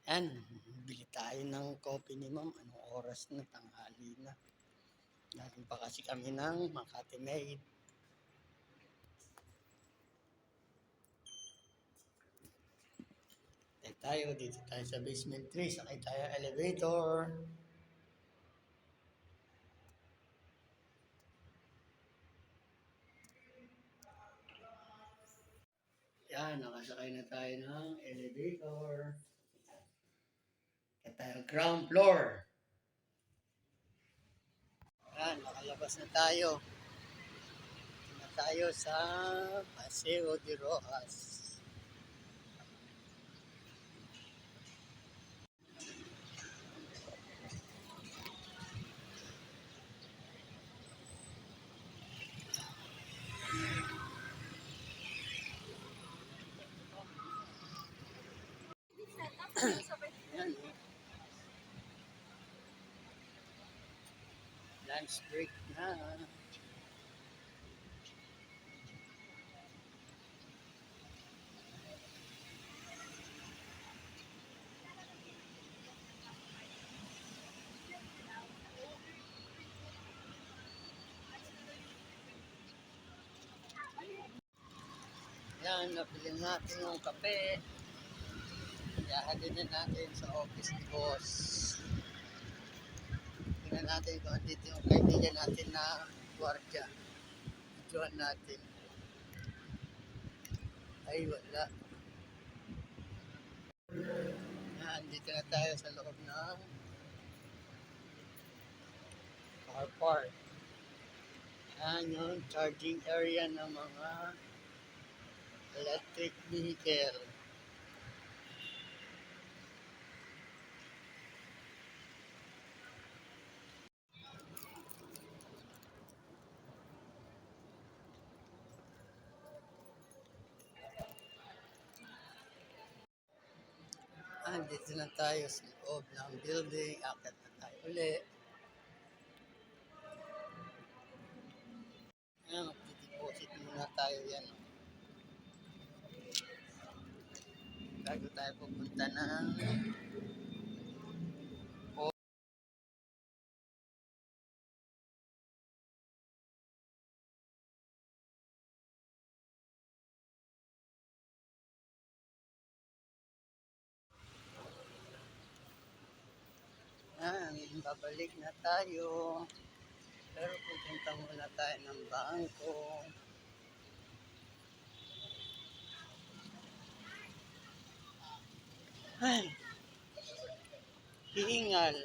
Yan, bili tayo ng coffee ni ma'am. Anong oras na? Tanghali na. Galing pa kasi kami ng Makati Made. Dito tayo sa basement 3. Sakay tayo elevator. Yan, nakasakay na tayo ng elevator. Kaya tayo ground floor. Yan, nakalabas na tayo. Na tayo sa Paseo de Rojas. Yan, lunch break na. Yan, nabili natin yung kape. Ihahalin na natin sa office ni boss. Tingnan natin kung andito yung kaibigan natin na gwardiya. Videoan natin. Ay, wala. Yan, dito na tayo sa loob ng car park. Yan yung charging area ng mga electric vehicle. Dito na tayo sa loob ng building. Akit na tayo ulit. Ayan, magti-deposit muna tayo yan. Bago tayo pupunta ng babalik na tayo. Pero pupunta muna tayo ng bangko. Ay, hingal.